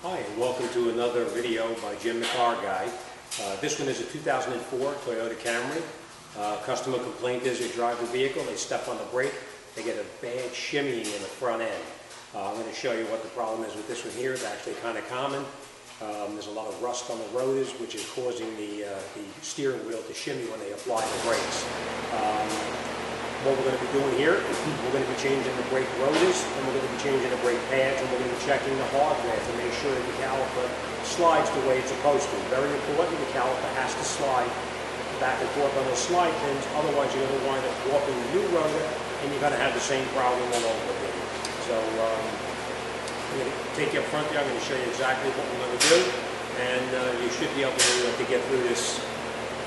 Hi, and welcome to another video by Jimthecarguy. This one is a 2004 Toyota Camry. Customer complaint is they drive the vehicle, they step on the brake, they get a bad shimmying in the front end. I'm going to show you what the problem is with this one here. It's actually kind of common. There's a lot of rust on the rotors, which is causing the steering wheel to shimmy when they apply the brakes. What we're going to be doing here, we're going to be changing the brake rotors, and we're going to be changing the brake pads, and we're going to be checking the hardware to make sure that the caliper slides the way it's supposed to. Very important, the caliper has to slide back and forth on those slide pins, otherwise you're going to wind up warping the new rotor, and you're going to have the same problem all over again. So I'm going to take you up front there, I'm going to show you exactly what we're going to do, and you should be able to get through this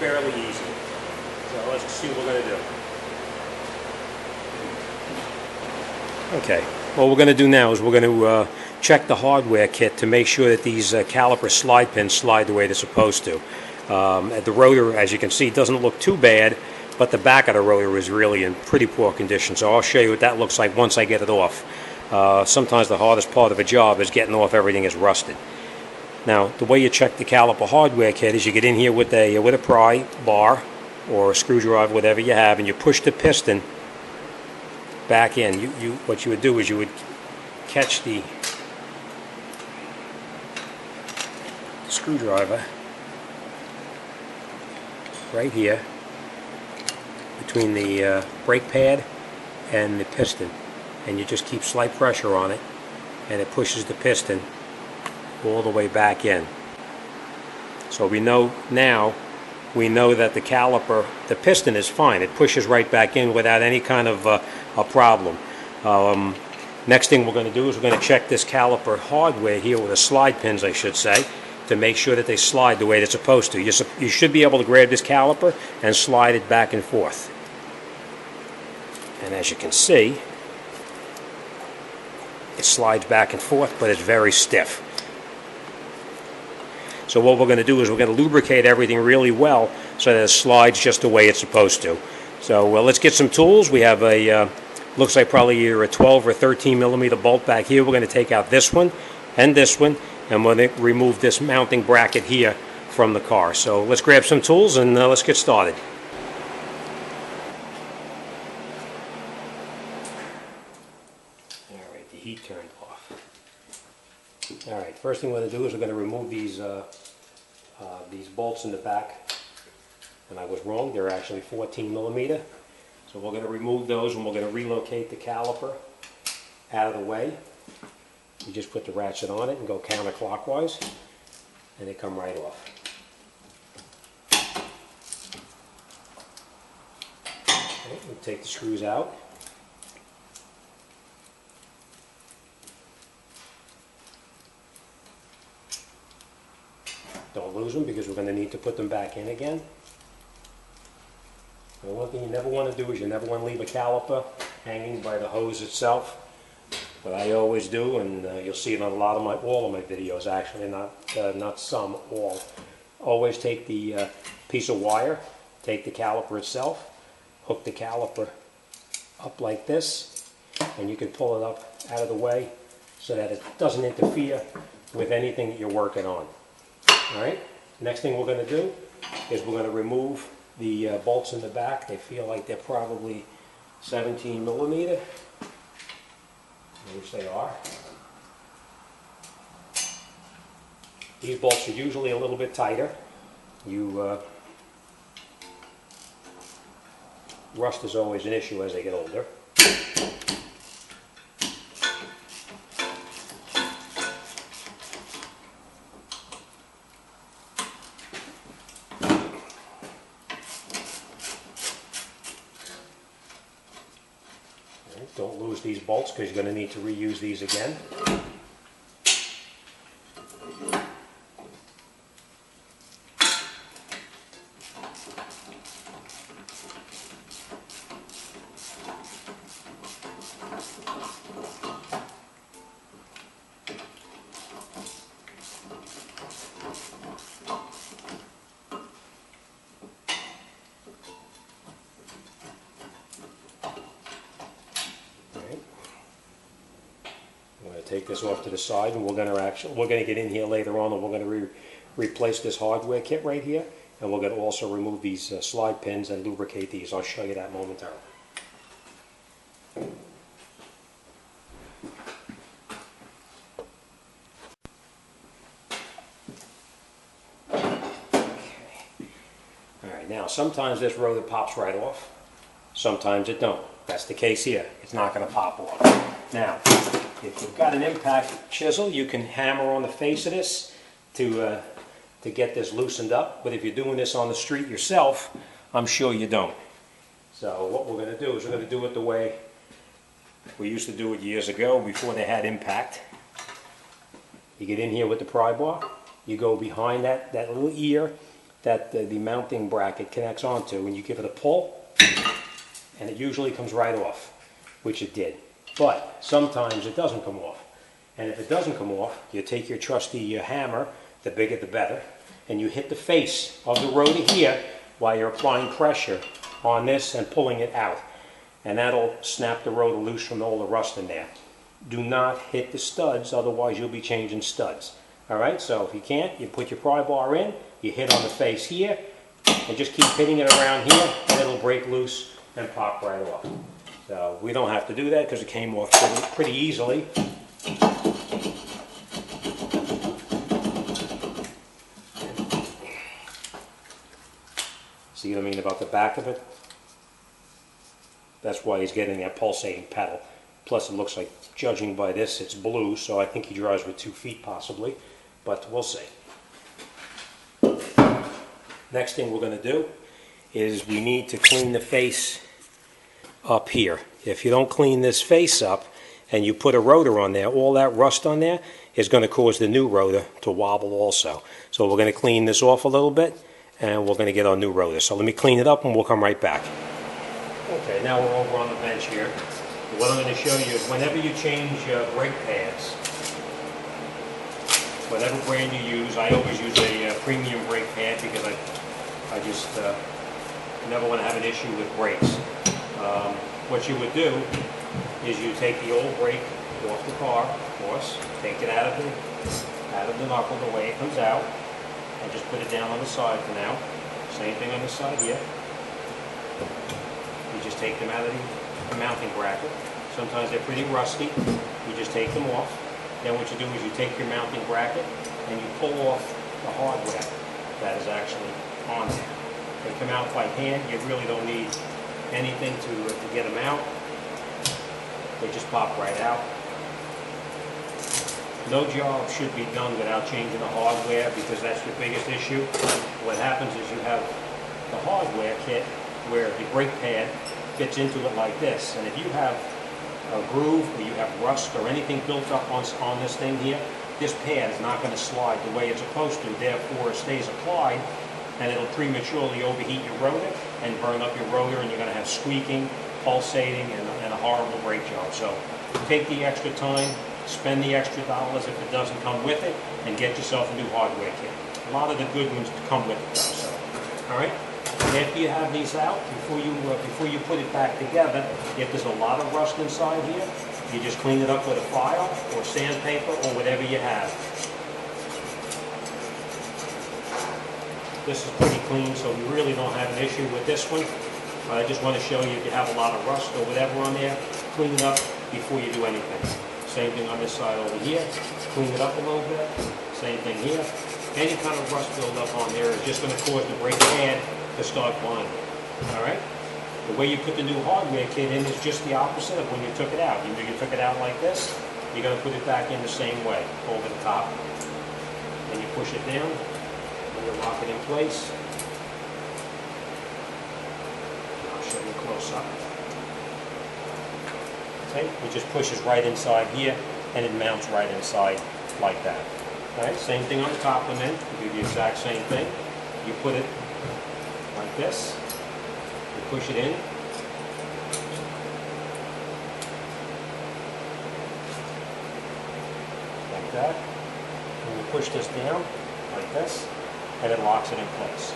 fairly easy. So let's see what we're going to do. Okay, what we're going to do now is we're going to check the hardware kit to make sure that these caliper slide pins slide the way they're supposed to. The rotor, as you can see, doesn't look too bad, but the back of the rotor is really in pretty poor condition. So I'll show you what that looks like once I get it off. Sometimes the hardest part of a job is getting off everything is rusted. Now, the way you check the caliper hardware kit is you get in here with a pry bar or a screwdriver, whatever you have, and you push the piston back in. What you would do is you would catch the screwdriver right here between the brake pad and the piston, and you just keep slight pressure on it, and it pushes the piston all the way back in. So we know now, we know that the caliper, the piston is fine. It pushes right back in without any kind of a problem. Next thing we're going to do is we're going to check this caliper hardware here with the slide pins, I should say, to make sure that they slide the way they're supposed to. You should be able to grab this caliper and slide it back and forth. And as you can see, it slides back and forth, but it's very stiff. So what we're going to do is we're going to lubricate everything really well so that it slides just the way it's supposed to. So let's get some tools. We have looks like probably either a 12 or 13 millimeter bolt back here. We're going to take out this one, and we're going to remove this mounting bracket here from the car. So let's grab some tools and let's get started. All right, the heat turned off. All right, first thing we're going to do is we're going to remove these bolts in the back. And I was wrong, they're actually 14 millimeter. So we're going to remove those, and we're going to relocate the caliper out of the way. You just put the ratchet on it and go counterclockwise, and they come right off. Okay, we'll take the screws out. Don't lose them because we're going to need to put them back in again. And one thing you never want to do is you never want to leave a caliper hanging by the hose itself. What I always do, and you'll see it on all of my videos actually, not some, all. Always take the piece of wire, take the caliper itself, hook the caliper up like this, and you can pull it up out of the way so that it doesn't interfere with anything that you're working on. Alright, next thing we're going to do is we're going to remove the bolts in the back. They feel like they're probably 17 millimeter, which they are. These bolts are usually a little bit tighter. Rust is always an issue as they get older. Don't lose these bolts because you're going to need to reuse these again. take this off to the side, and we're going to get in here later on, and we're going to replace this hardware kit right here, and we're going to also remove these slide pins and lubricate these. I'll show you that momentarily. Alright, now sometimes this rotor pops right off, sometimes it don't. That's the case here. It's not going to pop off. Now, if you've got an impact chisel, you can hammer on the face of this to get this loosened up. But if you're doing this on the street yourself, I'm sure you don't. So what we're going to do is we're going to do it the way we used to do it years ago before they had impact. You get in here with the pry bar. You go behind that little ear that the mounting bracket connects onto, and you give it a pull, and it usually comes right off, which it did. But sometimes it doesn't come off. And if it doesn't come off, you take your trusty hammer, the bigger the better, and you hit the face of the rotor here while you're applying pressure on this and pulling it out. And that'll snap the rotor loose from all the rust in there. Do not hit the studs, otherwise you'll be changing studs. Alright, so if you can't, you put your pry bar in, you hit on the face here, and just keep hitting it around here, and it'll break loose and pop right off. So we don't have to do that because it came off pretty easily. See what I mean about the back of it? That's why he's getting that pulsating pedal. Plus it looks like, judging by this, it's blue, so I think he drives with 2 feet possibly, but we'll see. Next thing we're going to do is we need to clean the face up here. If you don't clean this face up and you put a rotor on there, all that rust on there is going to cause the new rotor to wobble also. So we're going to clean this off a little bit, and we're going to get our new rotor. So let me clean it up and we'll come right back. Okay, now we're over on the bench here. What I'm going to show you is whenever you change brake pads, whatever brand you use, I always use a premium brake pad because I just never want to have an issue with brakes. What you would do is you take the old brake off the car, of course, take it out of the knuckle the way it comes out, and just put it down on the side for now. Same thing on this side here. You just take them out of the mounting bracket. Sometimes they're pretty rusty. You just take them off. Then what you do is you take your mounting bracket and you pull off the hardware that is actually on there. They come out by hand. You really don't need anything to get them out. They just pop right out. No job should be done without changing the hardware because that's your biggest issue. What happens is you have the hardware kit where the brake pad fits into it like this. And if you have a groove or you have rust or anything built up on this thing here, this pad is not going to slide the way it's supposed to. Therefore, it stays applied and it'll prematurely overheat your rotor and burn up your rotor, and you're going to have squeaking, pulsating, and a horrible brake job. So take the extra time, spend the extra dollars if it doesn't come with it, and get yourself a new hardware kit. A lot of the good ones come with it though. So, all right. After you have these out, before you put it back together, if there's a lot of rust inside here, you just clean it up with a file or sandpaper or whatever you have. This is pretty clean, so we really don't have an issue with this one. I just want to show you if you have a lot of rust or whatever on there, clean it up before you do anything. Same thing on this side over here. Clean it up a little bit. Same thing here. Any kind of rust buildup on there is just going to cause the brake pad to start blinding. Alright? The way you put the new hardware kit in is just the opposite of when you took it out. You took it out like this, you're going to put it back in the same way, over the top. And you push it down, and you lock it in place. I'll show you close up. Okay, it just pushes right inside here, and it mounts right inside like that. Alright, same thing on the top one then. You do the exact same thing. You put it like this. You push it in. Like that. And you push this down like this, and it locks it in place.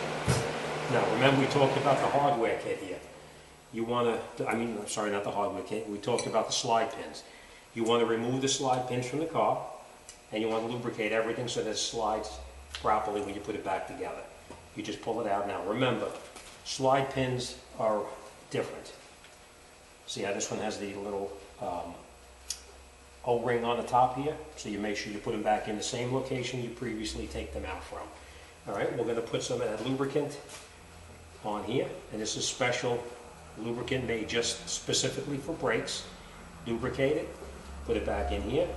Now remember we talked about the hardware kit here. You want to, sorry, not the hardware kit. We talked about the slide pins. You want to remove the slide pins from the car, and you want to lubricate everything so that it slides properly when you put it back together. You just pull it out. Now remember, slide pins are different. See how this one has the little O-ring on the top here? So you make sure you put them back in the same location you previously take them out from. All right, we're going to put some of that lubricant on here, and this is special lubricant made just specifically for brakes. Lubricate it, put it back in here,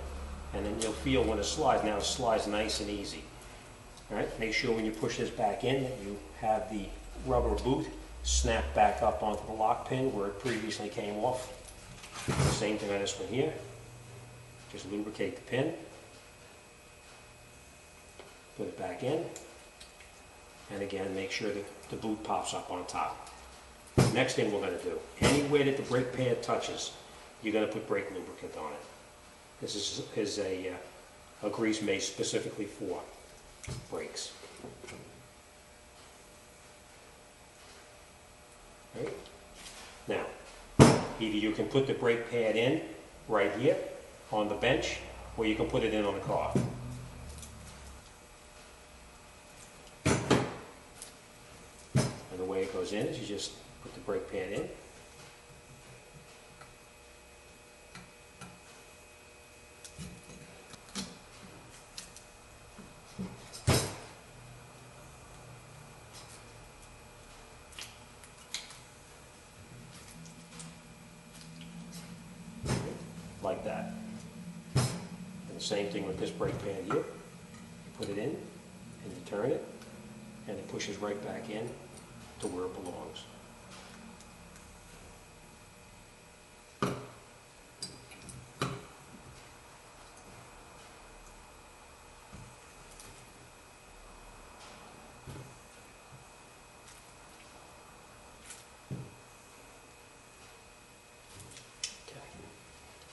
and then you'll feel when it slides. Now it slides nice and easy. All right, make sure when you push this back in that you have the rubber boot snap back up onto the lock pin where it previously came off. Same thing on this one here. Just lubricate the pin, put it back in, and again make sure that the boot pops up on top. Next thing we're going to do, anywhere that the brake pad touches, you're going to put brake lubricant on it. This is a grease made specifically for brakes. Right. Now, either you can put the brake pad in right here on the bench, or you can put it in on the car. And the way it goes in is you just put the brake pad in. Like that. And the same thing with this brake pad here. You put it in, and you turn it, and it pushes right back in to where it belongs.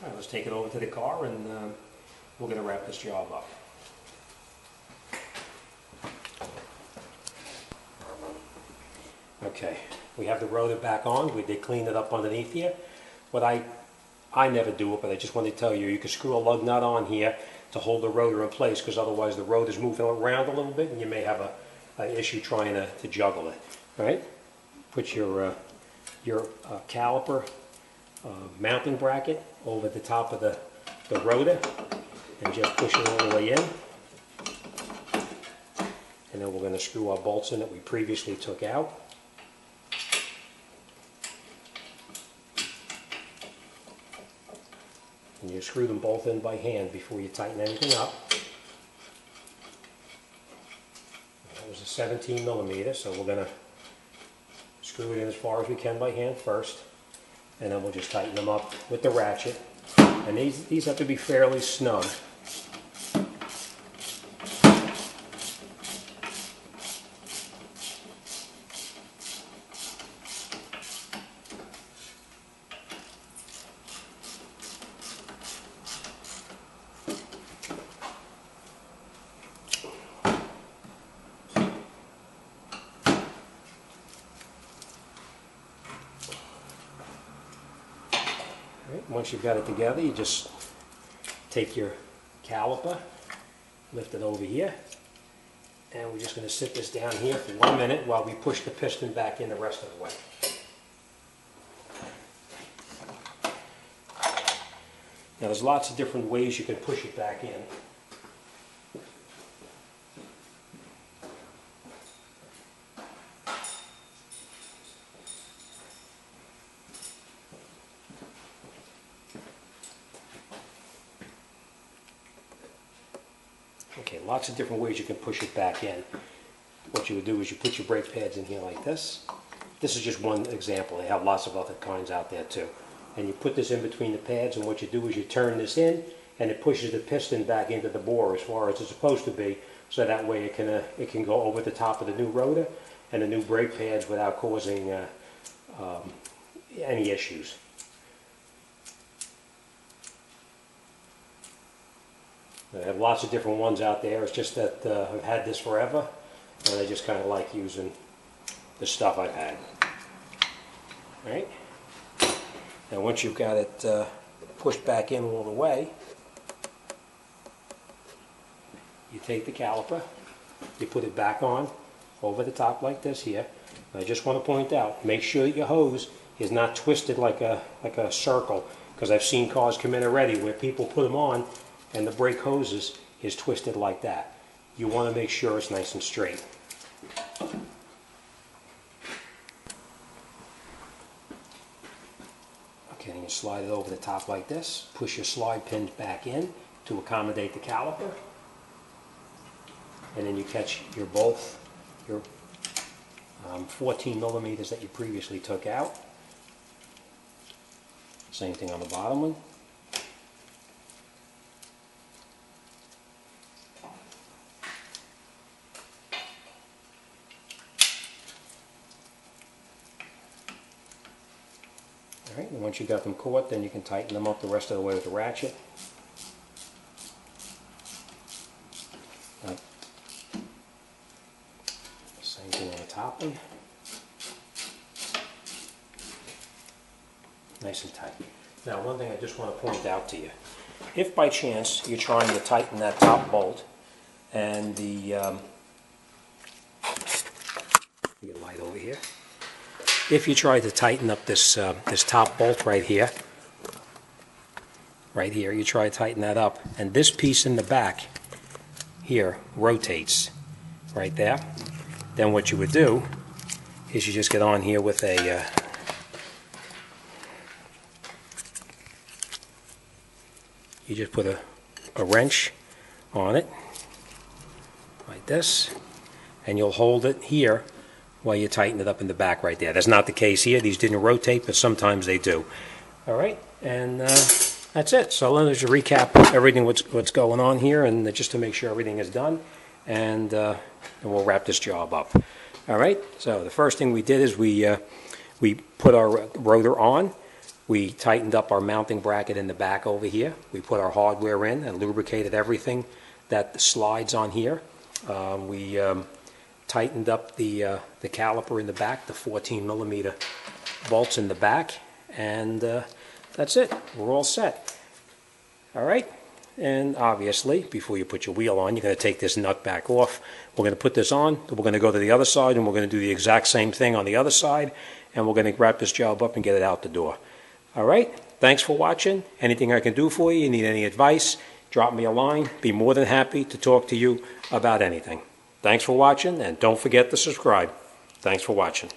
All right, let's take it over to the car, and we're going to wrap this job up. Okay, we have the rotor back on. We did clean it up underneath here. What I never do it, but I just want to tell you, you can screw a lug nut on here to hold the rotor in place, because otherwise the rotor's moving around a little bit, and you may have an issue trying to juggle it. All right, put your caliper mounting bracket over the top of the rotor, and just push it all the way in. And then we're going to screw our bolts in that we previously took out. And you screw them both in by hand before you tighten anything up. That was a 17 millimeter, so we're going to screw it in as far as we can by hand first. And then we'll just tighten them up with the ratchet. And these have to be fairly snug. Once you've got it together, you just take your caliper, lift it over here, and we're just going to sit this down here for 1 minute while we push the piston back in the rest of the way. Now there's lots of different ways you can push it back in. Okay, lots of different ways you can push it back in. What you would do is you put your brake pads in here like this. This is just one example. They have lots of other kinds out there too. And you put this in between the pads, and what you do is you turn this in, and it pushes the piston back into the bore as far as it's supposed to be, so that way it can go over the top of the new rotor and the new brake pads without causing any issues. I have lots of different ones out there. It's just that I've had this forever, and I just kind of like using the stuff I've had. All right. Now once you've got it pushed back in all the way, you take the caliper, you put it back on over the top like this here. And I just want to point out, make sure that your hose is not twisted like a circle, because I've seen cars come in already where people put them on and the brake hoses is twisted like that. You want to make sure it's nice and straight. Okay, and you slide it over the top like this. Push your slide pins back in to accommodate the caliper. And then you catch your both, your 14 millimeters that you previously took out. Same thing on the bottom one. Alright, and once you got them caught, then you can tighten them up the rest of the way with the ratchet. Same thing on the top one. Nice and tight. Now, one thing I just want to point out to you. If by chance you're trying to tighten that top bolt and the get light over here. If you try to tighten up this this top bolt right here, you try to tighten that up, and this piece in the back here rotates right there, then what you would do is you just get on here with a you just put a wrench on it like this, and you'll hold it here while you tighten it up in the back right there. That's not the case here. These didn't rotate, but sometimes they do. All right, and that's it. So let us just recap everything what's going on here, and just to make sure everything is done, and we'll wrap this job up. All right. So the first thing we did is we put our rotor on. We tightened up our mounting bracket in the back over here. We put our hardware in and lubricated everything that slides on here. We tightened up the caliper in the back, the 14 millimeter bolts in the back, and that's it. We're all set. All right. And obviously, before you put your wheel on, you're going to take this nut back off. We're going to put this on. We're going to go to the other side, and we're going to do the exact same thing on the other side, and we're going to wrap this job up and get it out the door. All right. Thanks for watching. Anything I can do for you, you need any advice, drop me a line. Be more than happy to talk to you about anything. Thanks for watching, and don't forget to subscribe. Thanks for watching.